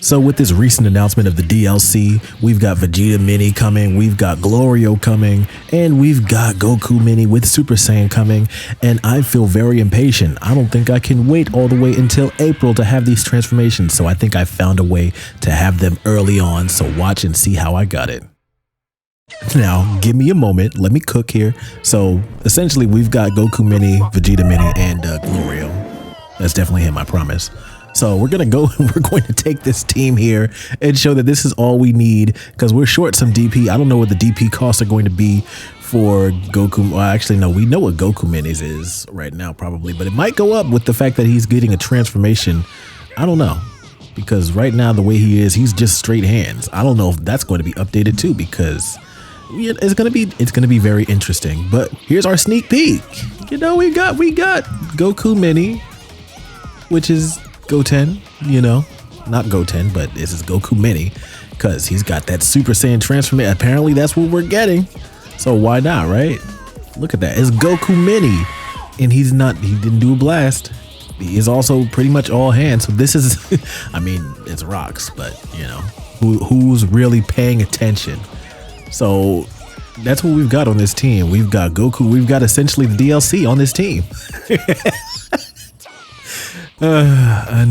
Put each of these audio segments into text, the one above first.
So with this recent announcement of the DLC, we've got Vegeta Mini coming, we've got Glorio coming, and we've got Goku Mini with Super Saiyan coming, and I feel very impatient. I don't think I can wait all the way until April to have these transformations, so I think I found a way to have them early on, so watch and see how I got it. Now, give me a moment, let me cook here. So essentially we've got Goku Mini, Vegeta Mini, and Glorio. That's definitely him, I promise. So we're going to take this team here and show that this is all we need because we're short some DP. I don't know what the DP costs are going to be for Goku. Well, actually, no, we know what Goku Minis is right now probably, but it might go up with the fact that he's getting a transformation. I don't know because right now the way he is, he's just straight hands. I don't know if that's going to be updated too because it's going to be very interesting. But here's our sneak peek. You know, we got Goku Mini, which is Goten, you know, not Goten, but this is Goku Mini because he's got that Super Saiyan transformation. Apparently that's what we're getting. So why not, right? Look at that. It's Goku Mini and he didn't do a blast. He is also pretty much all hands. So this is, I mean, it's rocks, but you know, who's really paying attention? So that's what we've got on this team. We've got Goku. We've got essentially the DLC on this team. I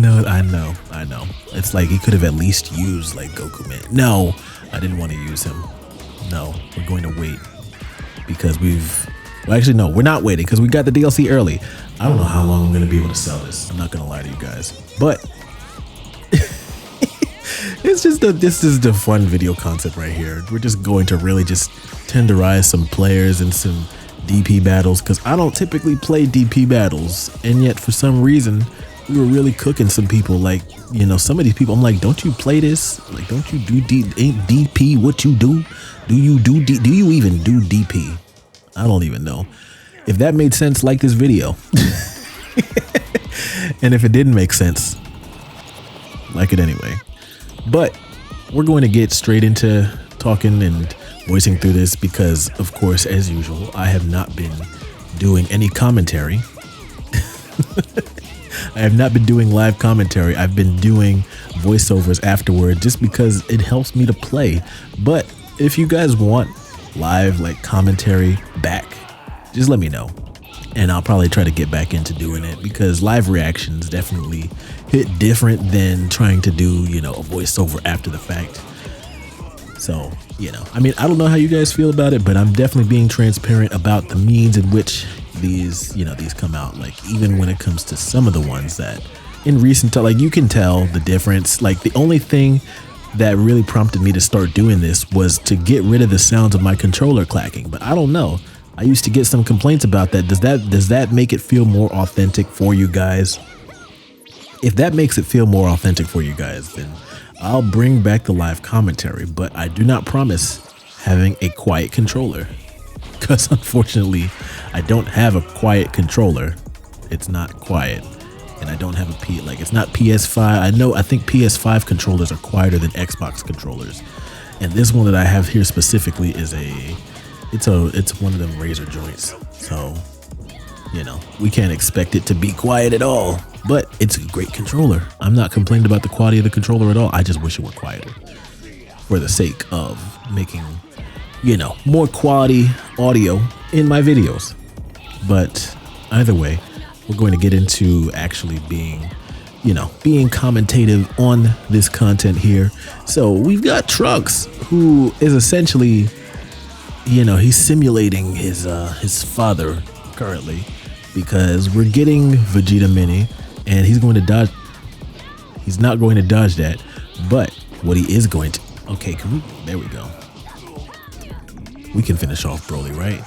know. It's like he could have at least used like Goku Man. No, I didn't want to use him. No, we're going to wait because actually, no, we're not waiting because we got the DLC early. I don't know how long I'm going to be able to sell this. I'm not going to lie to you guys, but this is the fun video concept right here. We're just going to really just tenderize some players and some DP battles because I don't typically play DP battles, and yet for some reason we were really cooking some people. Like, you know, some of these people I'm like, don't you play this? Like, don't you do DP? What you do? Do you even do DP? I don't even know. If that made sense, like this video. And if it didn't make sense, like it anyway. But we're going to get straight into talking and voicing through this because, of course, as usual, I have not been doing any commentary. I have not been doing live commentary. I've been doing voiceovers afterward just because it helps me to play. But if you guys want live like commentary back, just let me know. And I'll probably try to get back into doing it because live reactions definitely hit different than trying to do, you know, a voiceover after the fact. So, you know, I mean, I don't know how you guys feel about it, but I'm definitely being transparent about the means in which these come out. Like, even when it comes to some of the ones that in recent time, like you can tell the difference. Like the only thing that really prompted me to start doing this was to get rid of the sounds of my controller clacking. But I don't know. I used to get some complaints about that. Does that make it feel more authentic for you guys? If that makes it feel more authentic for you guys, then I'll bring back the live commentary, but I do not promise having a quiet controller because unfortunately I don't have a quiet controller. It's not quiet and I don't have it's not PS5. I think PS5 controllers are quieter than Xbox controllers. And this one that I have here specifically is it's one of them razor joints. So, you know, we can't expect it to be quiet at all. But it's a great controller. I'm not complaining about the quality of the controller at all. I just wish it were quieter for the sake of making, you know, more quality audio in my videos. But either way, we're going to get into actually being commentative on this content here. So we've got Trunks, who is essentially, you know, he's simulating his father currently because we're getting Vegeta Mini. And he's going to dodge. He's not going to dodge that. But what he is going to. Okay, there we go. We can finish off Broly, right?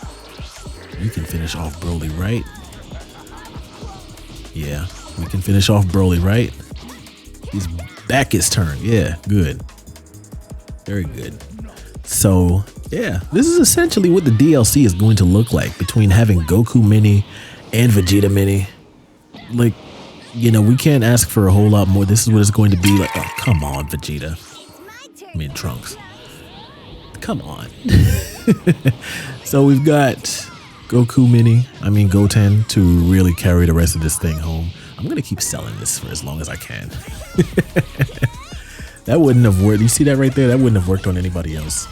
We can finish off Broly, right? Yeah, we can finish off Broly, right? He's back his turn. Yeah, good. Very good. So, yeah, this is essentially what the DLC is going to look like between having Goku Mini and Vegeta Mini. Like, you know, we can't ask for a whole lot more. This is what it's going to be like. Oh, come on, Vegeta. I mean, Trunks. Come on. So we've got Goten to really carry the rest of this thing home. I'm going to keep selling this for as long as I can. That wouldn't have worked. You see that right there? That wouldn't have worked on anybody else.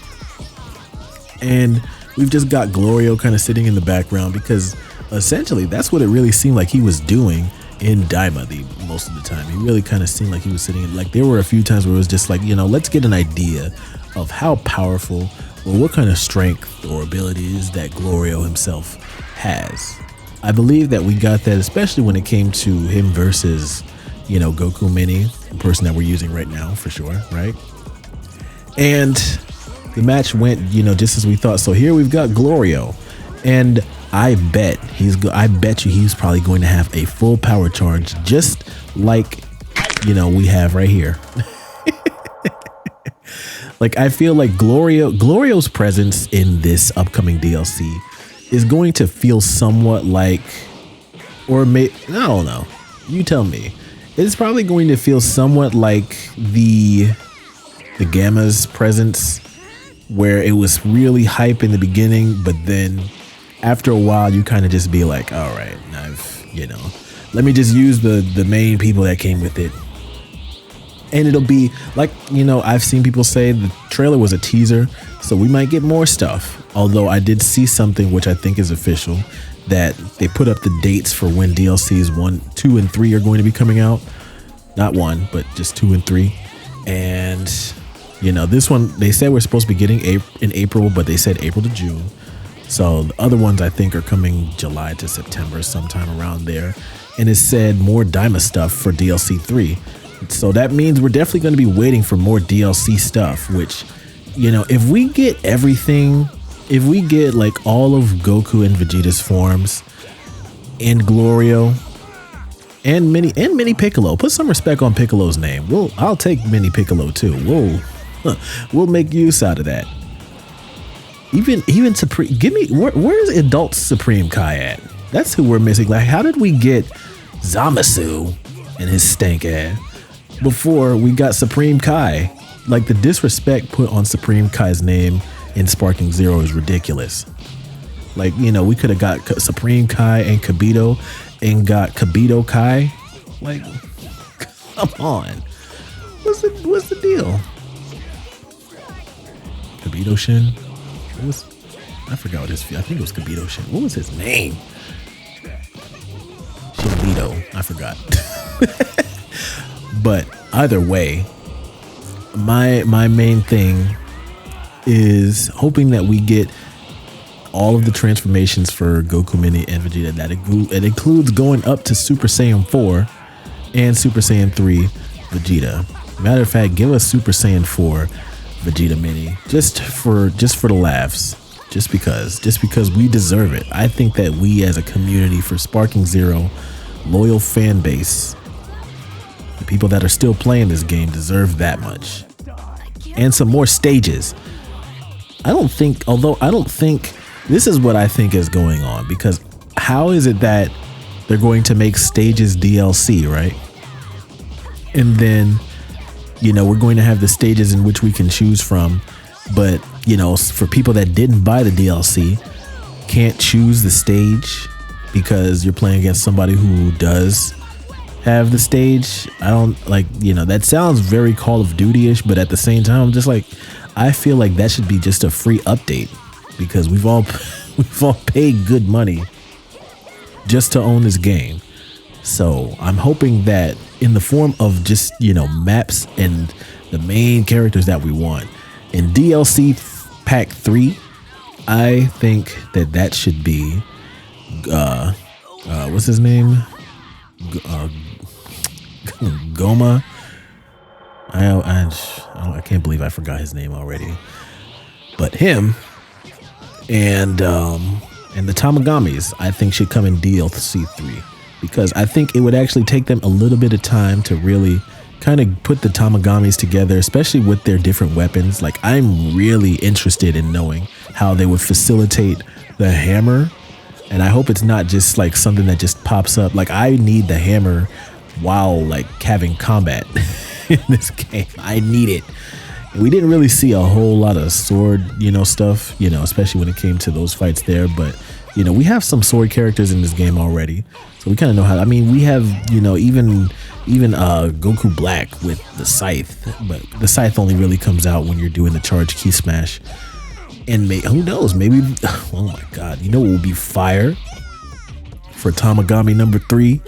And we've just got Glorio kind of sitting in the background because essentially that's what it really seemed like he was doing in Daima most of the time. He really kind of seemed like he was sitting in, like there were a few times where it was just like, let's get an idea of how powerful or what kind of strength or abilities that Glorio himself has. I believe that we got that, especially when it came to him versus, Goku Mini, the person that we're using right now for sure, right? And the match went, just as we thought. So here we've got Glorio, and I bet you he's probably going to have a full power charge, just like, we have right here. Like, I feel like Glorio's presence in this upcoming DLC is going to feel somewhat like, I don't know. You tell me. It's probably going to feel somewhat like the Gamma's presence, where it was really hype in the beginning, but then after a while you kind of just be like, all right, let me just use the main people that came with it. And it'll be like, I've seen people say the trailer was a teaser, so we might get more stuff. Although I did see something which I think is official, that they put up the dates for when DLCs 1, 2, and 3 are going to be coming out. Not 1, but just 2 and 3. And this one, they said we're supposed to be getting in April, but they said April to June. So the other ones I think are coming July to September, sometime around there. And it said more Daima stuff for DLC 3. So that means we're definitely going to be waiting for more DLC stuff, which, if we get everything, if we get like all of Goku and Vegeta's forms and Glorio and Mini Piccolo, put some respect on Piccolo's name. I'll take Mini Piccolo too. We'll make use out of that. Even Supreme, where's Adult Supreme Kai at? That's who we're missing. Like, how did we get Zamasu and his stank ass before we got Supreme Kai? Like, the disrespect put on Supreme Kai's name in Sparking Zero is ridiculous. Like, we could have got Supreme Kai and Kibito and got Kibito Kai. Like, come on. What's the deal? Kibito Shin? I forgot what I think it was Kibito Shin. What was his name? Shinbito. I forgot. But either way, my main thing is hoping that we get all of the transformations for Goku Mini and Vegeta. That it includes going up to Super Saiyan 4 and Super Saiyan 3 Vegeta. Matter of fact, give us Super Saiyan 4 Vegeta Mini just for the laughs, just because we deserve it. I think that we as a community for Sparking Zero, loyal fan base, the people that are still playing this game deserve that much. And some more stages. I don't think this is what I think is going on, because how is it that they're going to make stages DLC, right? And then we're going to have the stages in which we can choose from, but for people that didn't buy the DLC, can't choose the stage because you're playing against somebody who does have the stage. I don't that sounds very Call of Duty-ish, but at the same time, I'm just like, I feel like that should be just a free update, because we've all paid good money just to own this game. So I'm hoping that in the form of just, maps and the main characters that we want in DLC Pack 3, I think that should be, what's his name? Goma. I can't believe I forgot his name already. But him and the Tamagamis, I think, should come in DLC 3. Because I think it would actually take them a little bit of time to really kind of put the Tamagamis together, especially with their different weapons. Like, I'm really interested in knowing how they would facilitate the hammer. And I hope it's not just like something that just pops up. Like, I need the hammer while like having combat in this game. I need it. We didn't really see a whole lot of sword, stuff, especially when it came to those fights there. But we have some sword characters in this game already, so we kind of know how. I mean, we have, even Goku Black with the scythe, but the scythe only really comes out when you're doing the charge key smash. And who knows? Maybe, oh my God, what will be fire for Tamagami number 3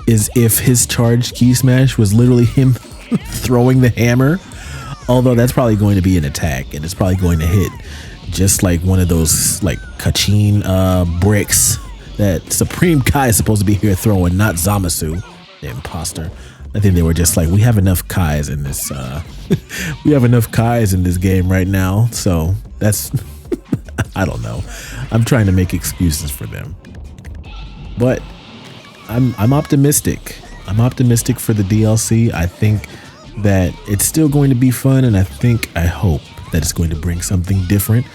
is if his charge key smash was literally him throwing the hammer. Although that's probably going to be an attack, and it's probably going to hit just like one of those like Kachin bricks that Supreme Kai is supposed to be here throwing, not Zamasu, the imposter. I think they were just like, we have enough Kais in this we have enough Kais in this game right now, so that's I don't know. I'm trying to make excuses for them. But I'm optimistic. I'm optimistic for the DLC. I think that it's still going to be fun, and I hope that it's going to bring something different.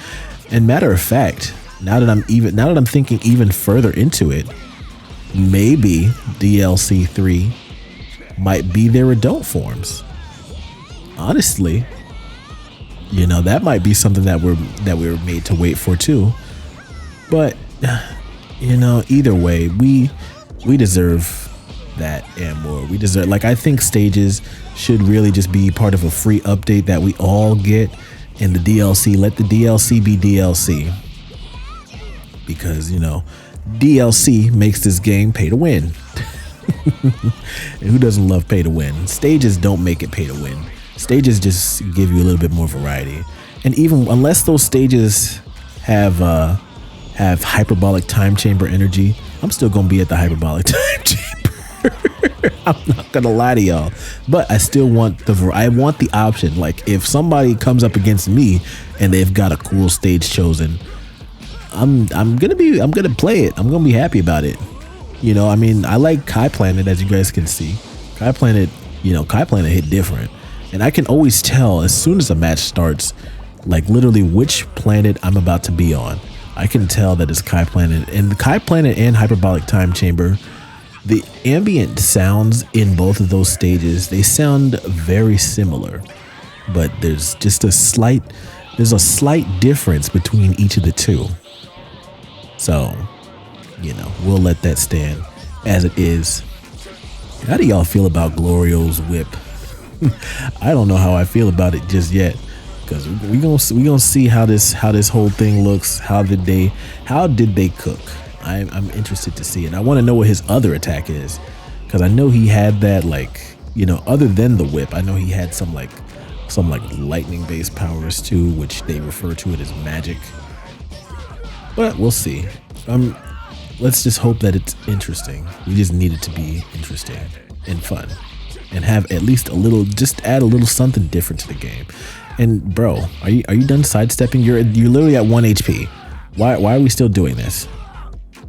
And matter of fact, now that I'm thinking even further into it, maybe DLC 3 might be their adult forms. Honestly, that might be something that we're made to wait for too. But either way, we deserve that and more. We deserve, I think stages should really just be part of a free update that we all get, and the DLC, let the DLC be DLC, because DLC makes this game pay to win. And who doesn't love pay to win? Stages don't make it pay to win. Stages just give you a little bit more variety, and even unless those stages have hyperbolic time chamber energy, I'm still gonna be at the hyperbolic time chamber. I'm not gonna lie to y'all, but I still want the option. Like, if somebody comes up against me and they've got a cool stage chosen, I'm gonna play it. I'm gonna be happy about it. I mean, I like Kai Planet, as you guys can see. Kai Planet hit different, and I can always tell as soon as a match starts, like literally which planet I'm about to be on. I can tell that it's Kai Planet, and the Kai Planet and hyperbolic time chamber. The ambient sounds in both of those stages, they sound very similar, but there's a slight difference between each of the two. So, we'll let that stand as it is. How do y'all feel about Glorio's whip? I don't know how I feel about it just yet, because we gonna see how this whole thing looks. How did they cook? I'm interested to see it. I want to know what his other attack is, because I know he had that, other than the whip, I know he had some lightning based powers too, which they refer to it as magic. But we'll see. Let's just hope that it's interesting. We just need it to be interesting and fun, and have at least just add a little something different to the game. And bro, are you done sidestepping? You're literally at 1 HP. Why are we still doing this?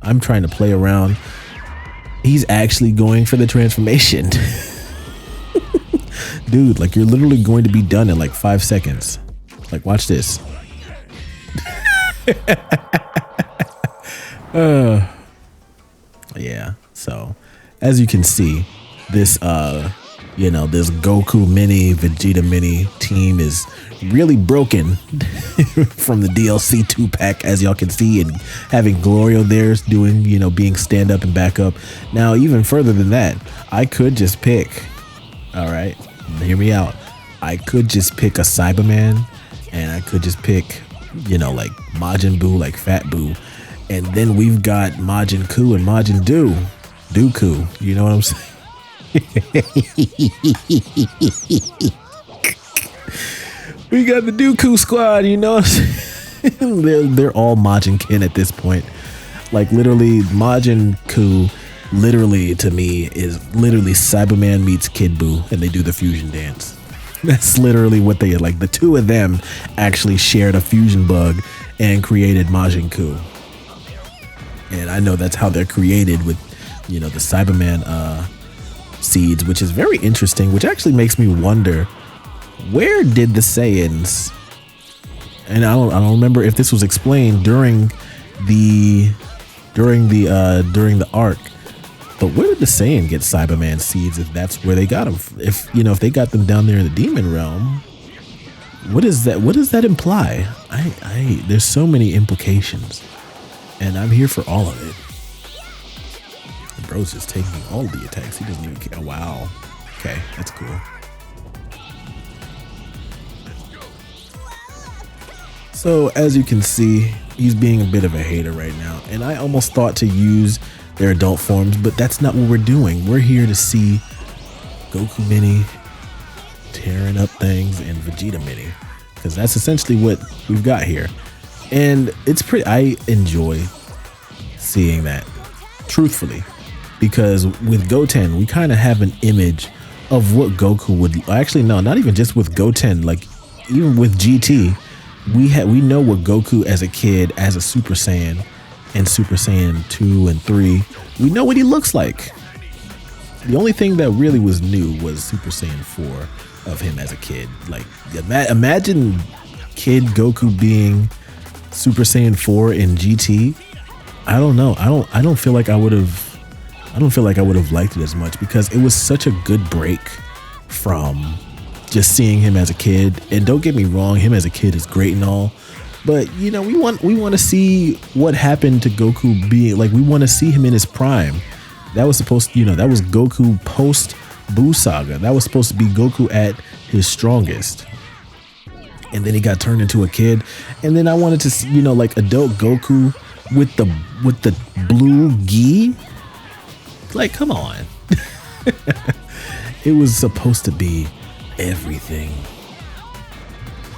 I'm trying to play around. He's actually going for the transformation. Dude, you're literally going to be done in 5 seconds. Watch this. Yeah, so as you can see, this this Goku Mini, Vegeta Mini team is really broken from the DLC 2-pack, as y'all can see, and having Glorio there doing, being stand up and back up. Now, even further than that, I could just pick, all right, hear me out. I could just pick a Cyberman, and I could just pick, Majin Buu, Fat Buu, and then we've got Majin Ku and Majin Dooku. You know what I'm saying? We got the Dooku squad, they're all Majin Kin at this point. Literally, Majin Ku, literally to me, is literally Cyberman meets Kid Buu, and they do the fusion dance. That's literally what they like. The two of them actually shared a fusion bug and created Majin Ku. And I know that's how they're created with, the Cyberman seeds, which is very interesting, which actually makes me wonder, where did the Saiyans, and I don't remember if this was explained during the arc, but where did the Saiyan get Cyberman seeds if that's where they got them? If they got them down there in the demon realm, what does that imply? There's so many implications. and I'm here for all of it. And bro's just taking all of the attacks. He doesn't even care. Wow. Okay, that's cool. So as you can see, he's being a bit of a hater right now, and I almost thought to use their adult forms, but that's not what we're doing. We're here to see Goku Mini tearing up things and Vegeta Mini, because that's essentially what we've got here. And it's pretty, I enjoy seeing that, truthfully, because with Goten, we kind of have an image of what Goku would, actually no, not even just with Goten, like even with GT, we know what Goku as a kid, as a Super Saiyan and Super Saiyan 2 and 3, we know what he looks like. The only thing that really was new was Super Saiyan 4 of him as a kid. Like imagine kid Goku being Super Saiyan 4 in GT. I don't know. I don't feel like I would have liked it as much, because it was such a good break from just seeing him as a kid. And don't get me wrong, him as a kid is great and all, but you know, we want to see what happened to Goku being, like, we want to see him in his prime. That was supposed to, you know, that was Goku post Buu Saga. That was supposed to be Goku at his strongest. And then he got turned into a kid. And then I wanted to see, you know, like adult Goku with the blue gi. Like, come on. It was supposed to be everything.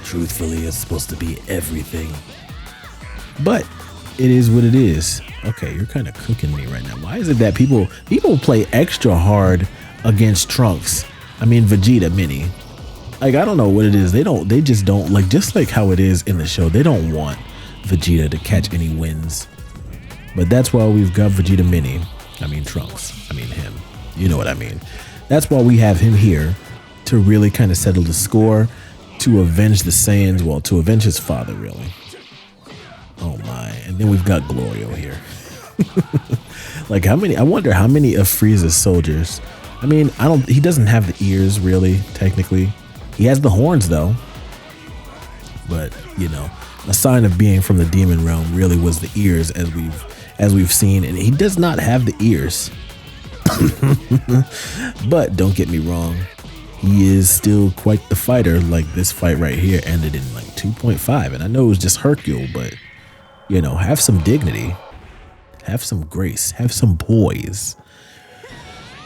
Truthfully, it's supposed to be everything. But it is what it is. Okay, you're kind of cooking me right now. Why is it that people play extra hard against Trunks? I mean, Vegeta Mini. Like, I don't know what it is. They just don't, like, just like how it is in the show, they don't want Vegeta to catch any wins. But that's why we've got Vegeta Mini. I mean, Trunks. I mean, him. You know what I mean. That's why we have him here, to really kind of settle the score, to avenge the Saiyans, well, to avenge his father, really. Oh my. And then we've got Glorio here. Like, I wonder how many of Frieza's soldiers. I mean, he doesn't have the ears, really, technically. He has the horns, though. But, you know, a sign of being from the demon realm really was the ears, as we've seen, and he does not have the ears. But don't get me wrong, he is still quite the fighter. Like, this fight right here ended in like 2.5, and I know it was just Hercule, but you know, have some dignity, have some grace, have some poise.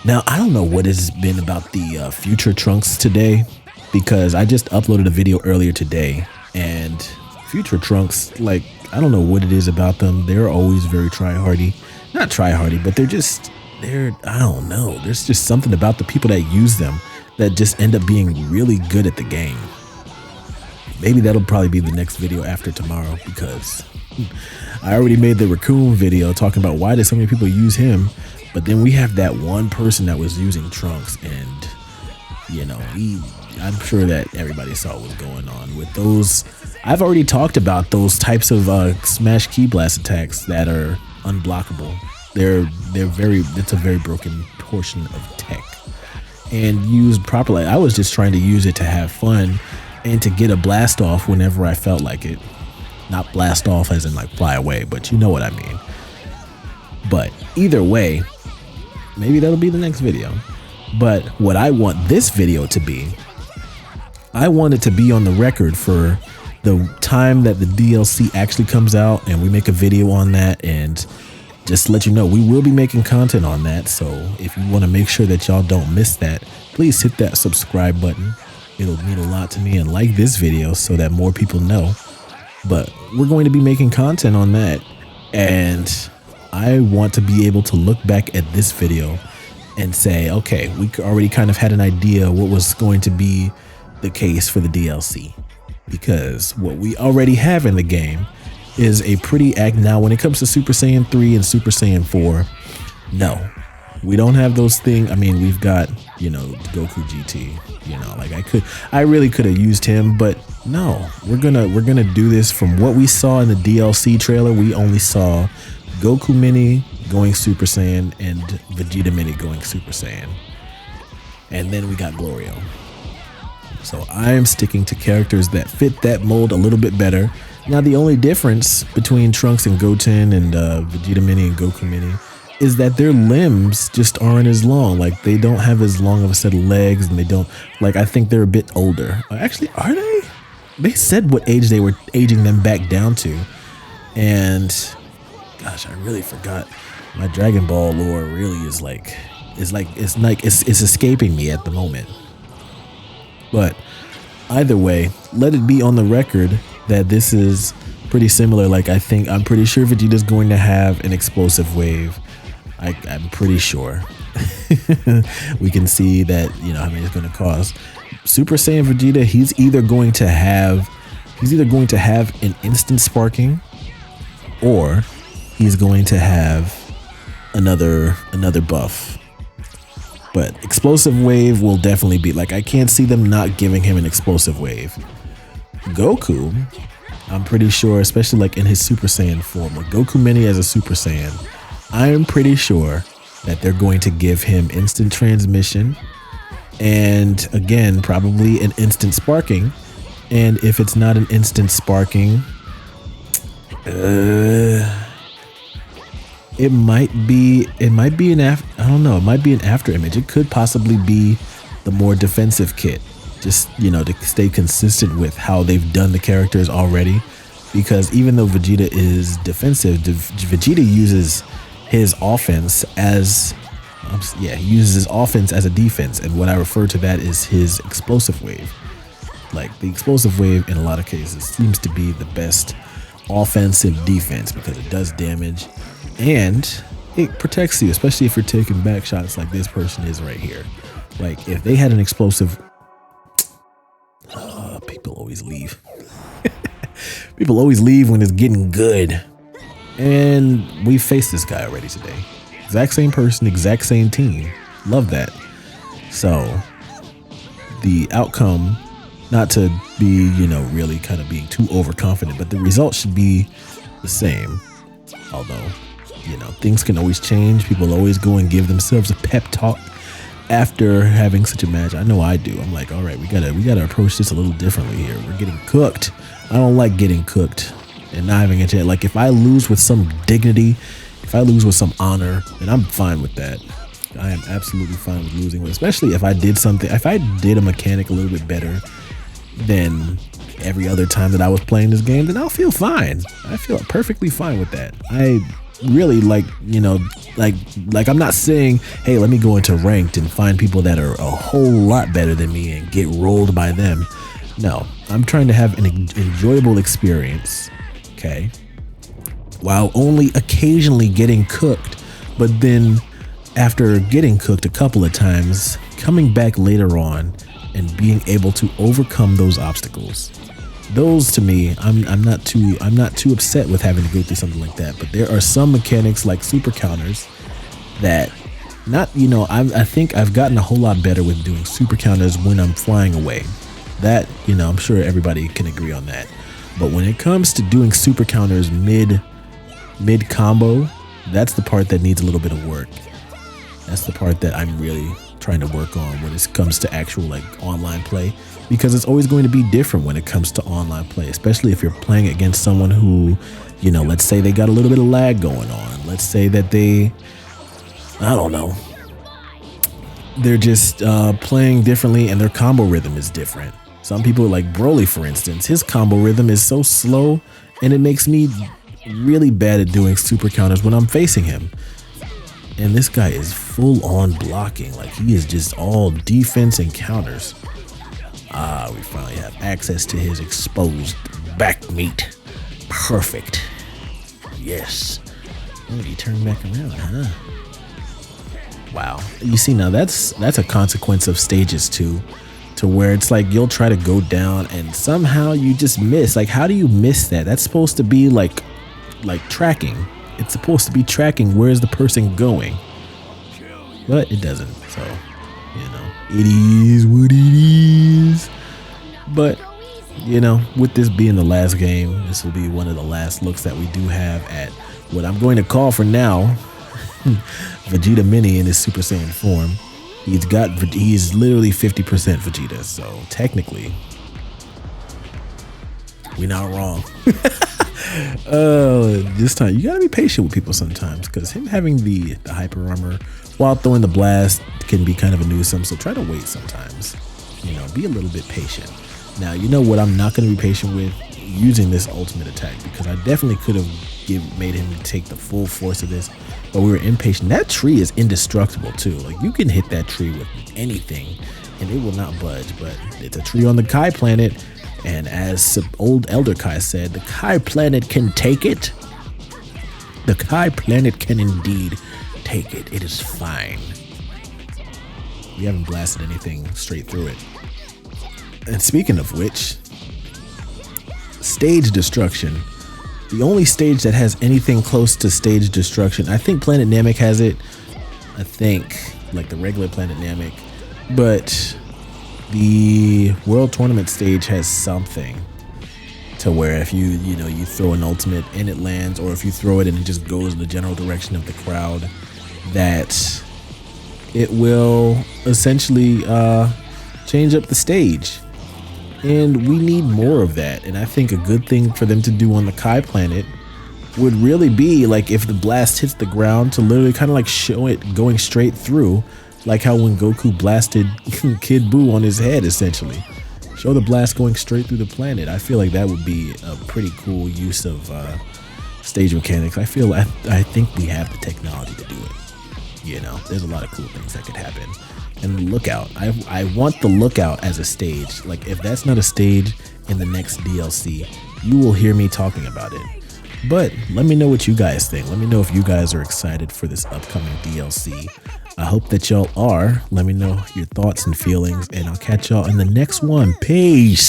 Now, I don't know what has been about the future Trunks today, because I just uploaded a video earlier today, and future Trunks, like, I don't know what it is about them. They're always very try-hardy. Not try-hardy, but I don't know. There's just something about the people that use them that just end up being really good at the game. Maybe that'll probably be the next video after tomorrow, because I already made the Raccoon video talking about why did so many people use him, but then we have that one person that was using Trunks, and you know, I'm sure that everybody saw what was going on with those. I've already talked about those types of smash key blast attacks that are unblockable. It's a very broken portion of tech, and used properly. I was just trying to use it to have fun and to get a blast off whenever I felt like it. Not blast off as in like fly away, but you know what I mean. But either way, maybe that'll be the next video. But what I want this video to be, I want it to be on the record for the time that the DLC actually comes out, and we make a video on that, and just to let you know, we will be making content on that. So if you want to make sure that y'all don't miss that, please hit that subscribe button. It'll mean a lot to me, and like this video so that more people know. But we're going to be making content on that, and I want to be able to look back at this video and say, okay, we already kind of had an idea what was going to be the case for the DLC, because what we already have in the game is a pretty now when it comes to Super Saiyan 3 and Super Saiyan 4, no, we don't have those things. I mean, we've got, you know, Goku GT, you know, like I really could have used him, but no, we're gonna do this from what we saw in the DLC trailer. We only saw Goku Mini going Super Saiyan and Vegeta Mini going Super Saiyan, and then we got Glorio. So I'm sticking to characters that fit that mold a little bit better. Now, the only difference between Trunks and Goten and Vegeta Mini and Goku Mini is that their limbs just aren't as long. Like, they don't have as long of a set of legs, and they don't, like, I think they're a bit older. Actually, are they? They said what age they were aging them back down to. And, gosh, I really forgot. My Dragon Ball lore really is it's escaping me at the moment. But either way, let it be on the record that this is pretty similar. Like, I'm pretty sure Vegeta's going to have an explosive wave. I'm pretty sure. We can see that, how many it's going to cost. Super Saiyan Vegeta, he's either going to have an instant sparking, or he's going to have another buff. But explosive wave will definitely be, like, I can't see them not giving him an explosive wave. Goku, I'm pretty sure, especially like in his Super Saiyan form, like Goku Mini as a Super Saiyan, I am pretty sure that they're going to give him instant transmission, and again, probably an instant sparking. And if it's not an instant sparking, it might be an after image. It could possibly be the more defensive kit, just to stay consistent with how they've done the characters already. Because even though Vegeta is defensive, Vegeta uses his offense as a defense, and what I refer to that is his explosive wave. Like, the explosive wave in a lot of cases seems to be the best offensive defense because it does damage and it protects you, especially if you're taking back shots like this person is right here. Like, if they had an explosive, people always leave. People always leave when it's getting good. And we faced this guy already today. Exact same person, exact same team. Love that. So the outcome, not to be, really kind of being too overconfident, but the result should be the same. Although, things can always change. People always go and give themselves a pep talk after having such a match. I know I do. I'm like, all right, we gotta approach this a little differently here. We're getting cooked. I don't like getting cooked and not having a chance. Like, if I lose with some dignity, if I lose with some honor, then I'm fine with that. I am absolutely fine with losing, especially if I did a mechanic a little bit better than every other time that I was playing this game, then I'll feel fine. I feel perfectly fine with that. I really like I'm not saying, hey, let me go into ranked and find people that are a whole lot better than me and get rolled by them. No, I'm trying to have an enjoyable experience, okay, while only occasionally getting cooked. But then after getting cooked a couple of times, coming back later on and being able to overcome those obstacles, those, to me, I'm not too upset with having to go through something like that. But there are some mechanics like super counters that I think I've gotten a whole lot better with doing super counters when I'm flying away. That, I'm sure everybody can agree on that. But when it comes to doing super counters mid combo, that's the part that needs a little bit of work. That's the part that I'm really trying to work on when it comes to actual like online play, because it's always going to be different when it comes to online play, especially if you're playing against someone who, let's say they got a little bit of lag going on. Let's say that they're just playing differently and their combo rhythm is different. Some people, like Broly, for instance, his combo rhythm is so slow and it makes me really bad at doing super counters when I'm facing him. And this guy is full on blocking. Like, he is just all defense and counters. We finally have access to his exposed back meat. Perfect. Yes. Oh, he turned back around, huh? Wow. You see, now that's a consequence of stages too, to where it's like you'll try to go down and somehow you just miss. Like, how do you miss that? That's supposed to be like tracking. It's supposed to be tracking where's the person going, but it doesn't. So, it is what it is. But, with this being the last game, this will be one of the last looks that we do have at what I'm going to call for now Vegeta Mini in his Super Saiyan form. He's literally 50% Vegeta, so technically We not wrong. This time you gotta be patient with people sometimes, because him having the hyper armor while throwing the blast can be kind of a nuisance. So try to wait sometimes. You know, be a little bit patient. Now, you know what I'm not going to be patient with? Using this ultimate attack, because I definitely could have made him take the full force of this, but we were impatient. That tree is indestructible too. Like, you can hit that tree with anything and it will not budge, but it's a tree on the Kai planet. And as old Elder Kai said, the Kai planet can take it. The Kai planet can indeed take it. It is fine. We haven't blasted anything straight through it. And speaking of which, stage destruction. The only stage that has anything close to stage destruction, I think Planet Namek has it. I think, like the regular Planet Namek. But the World Tournament stage has something to where if you throw an ultimate and it lands, or if you throw it and it just goes in the general direction of the crowd, that it will essentially change up the stage. And we need more of that. And I think a good thing for them to do on the Kai planet would really be, like, if the blast hits the ground, to literally kind of like show it going straight through, like how when Goku blasted Kid Buu on his head, essentially. Show the blast going straight through the planet. I feel like that would be a pretty cool use of stage mechanics. I think we have the technology to do it. You know, there's a lot of cool things that could happen. And the Lookout, I want the Lookout as a stage. Like, if that's not a stage in the next DLC, you will hear me talking about it. But let me know what you guys think. Let me know if you guys are excited for this upcoming DLC. I hope that y'all are. Let me know your thoughts and feelings, and I'll catch y'all in the next one. Peace.